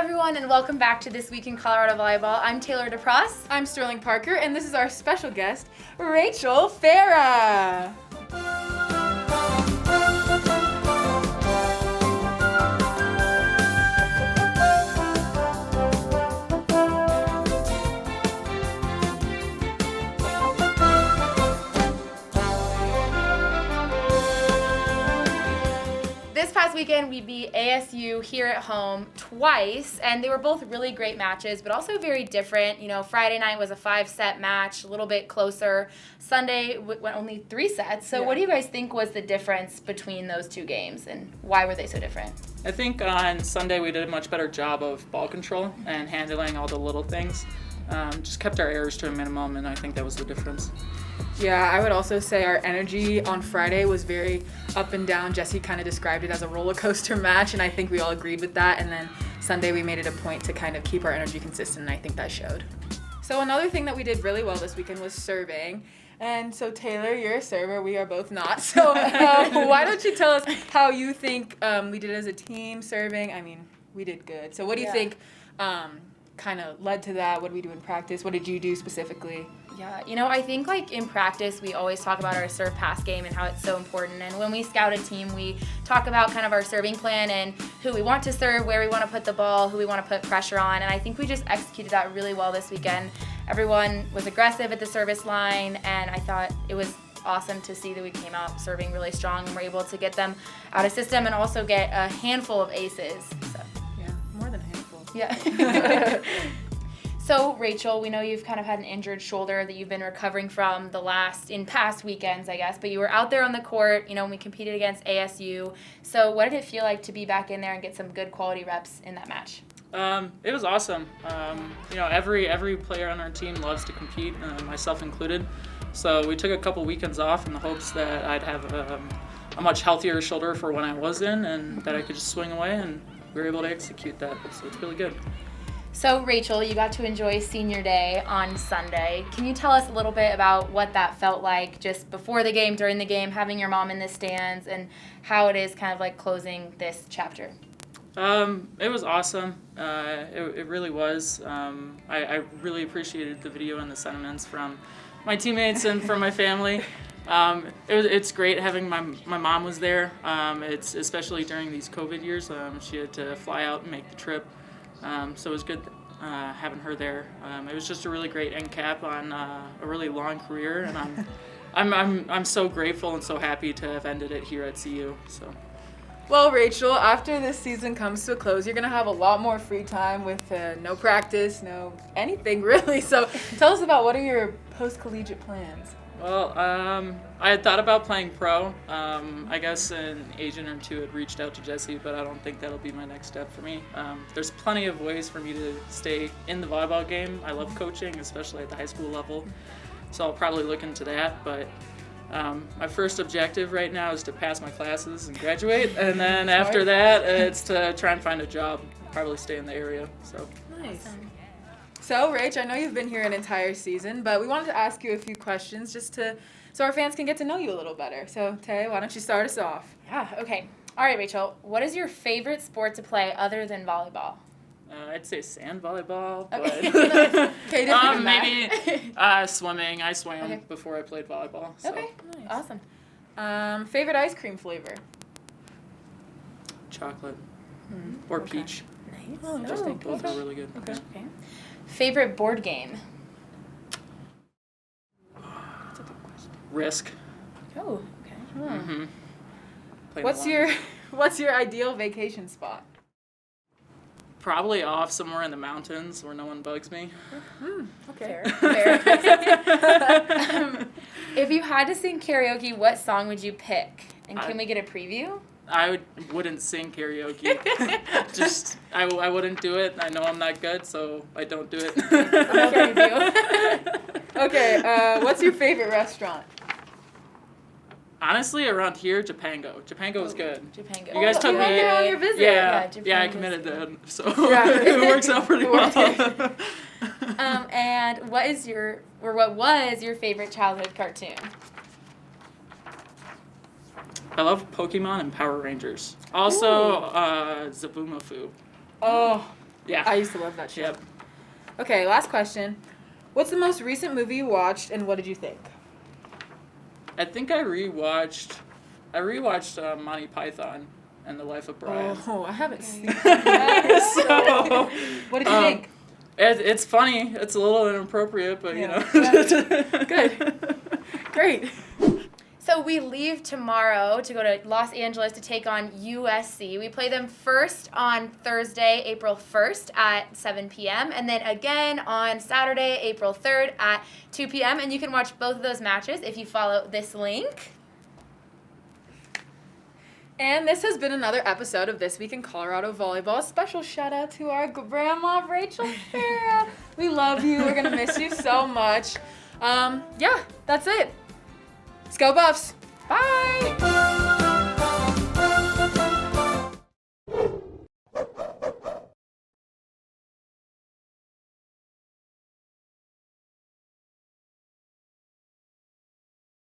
everyone, and welcome back to This Week in Colorado Volleyball. I'm Taylor DePross. I'm Sterling Parker, and this is our special guest, Rachel Farah. This past weekend, we beat ASU here at home twice, and they were both really great matches, but also very different. You know, Friday night was a 5-set match, a little bit closer. Sunday went only 3 sets. So what do you guys think was the difference between those two games, and why were they so different? I think on Sunday we did a much better job of ball control and handling all the little things. Just kept our errors to a minimum, and I think that was the difference. Yeah, I would also say our energy on Friday was very up and down. Jesse kind of described it as a roller coaster match, and I think we all agreed with that. And then Sunday we made it a point to kind of keep our energy consistent, and I think that showed. So another thing that we did really well this weekend was serving. And so Taylor, you're a server, we are both not. So why don't you tell us how you think we did as a team serving? I mean, we did good. So what do you think kind of led to that? What did we do in practice? What did you do specifically? Yeah, you know, I think like in practice, we always talk about our serve pass game and how it's so important. And when we scout a team, we talk about kind of our serving plan and who we want to serve, where we want to put the ball, who we want to put pressure on. And I think we just executed that really well this weekend. Everyone was aggressive at the service line, and I thought it was awesome to see that we came out serving really strong and were able to get them out of system and also get a handful of aces. So. Yeah, more than a handful. Yeah. So, Rachel, we know you've kind of had an injured shoulder that you've been recovering from in past weekends, I guess, but you were out there on the court, you know, when we competed against ASU. So what did it feel like to be back in there and get some good quality reps in that match? It was awesome. You know, every player on our team loves to compete, myself included. So we took a couple weekends off in the hopes that I'd have a much healthier shoulder for when I was in, and that I could just swing away, and we were able to execute that. So it's really good. So, Rachel, you got to enjoy senior day on Sunday. Can you tell us a little bit about what that felt like just before the game, during the game, having your mom in the stands, and how it is kind of like closing this chapter? It was awesome. It really was. I really appreciated the video and the sentiments from my teammates and from my family. It's great having my mom was there. It's especially during these COVID years. She had to fly out and make the trip. So it was good having her there. It was just a really great end cap on a really long career, and I'm so grateful and so happy to have ended it here at CU. So. Well, Rachel, after this season comes to a close, you're going to have a lot more free time with no practice, no anything really. So tell us about what are your post-collegiate plans? Well, I had thought about playing pro. I guess an agent or two had reached out to Jesse, but I don't think that'll be my next step for me. There's plenty of ways for me to stay in the volleyball game. I love coaching, especially at the high school level, so I'll probably look into that. But my first objective right now is to pass my classes and graduate, and then after that, it's to try and find a job, probably stay in the area. So. Nice. So, Rach, I know you've been here an entire season, but we wanted to ask you a few questions just so our fans can get to know you a little better. So, Tay, why don't you start us off? Yeah, okay. All right, Rachel, what is your favorite sport to play other than volleyball? I'd say sand volleyball, but Okay, maybe swimming. I swam before I played volleyball. So. Okay, nice. Awesome. Favorite ice cream flavor? Chocolate or peach. Nice. Oh, interesting. Both are really good. Okay. Favorite board game? That's a good question. Risk. Oh, okay. What's your ideal vacation spot? Probably off somewhere in the mountains where no one bugs me. Okay. Fair. If you had to sing karaoke, what song would you pick? And can we get a preview? I wouldn't sing karaoke. I wouldn't do it. I know I'm not good, so I don't do it. Okay, what's your favorite restaurant? Honestly, around here, Japango. Japango is good. Japango. You guys took me on your visit. Yeah, I committed then, so it works out pretty well. And what was your favorite childhood cartoon? I love Pokemon and Power Rangers. Also, Zabumafu. Oh, Yeah. I used to love that show. Yep. Okay, last question. What's the most recent movie you watched, and what did you think? I think I rewatched Monty Python and the Life of Brian. Oh, I haven't seen that. So, What did you think? It's funny. It's a little inappropriate, but you know. Yeah. Good. Great. So we leave tomorrow to go to Los Angeles to take on USC. We play them first on Thursday, April 1st at 7 p.m. and then again on Saturday, April 3rd at 2 p.m. And you can watch both of those matches if you follow this link. And this has been another episode of This Week in Colorado Volleyball. A special shout out to our grandma, Rachel Farah. We love you. We're going to miss you so much. Yeah, that's it. Let's go Buffs. Bye.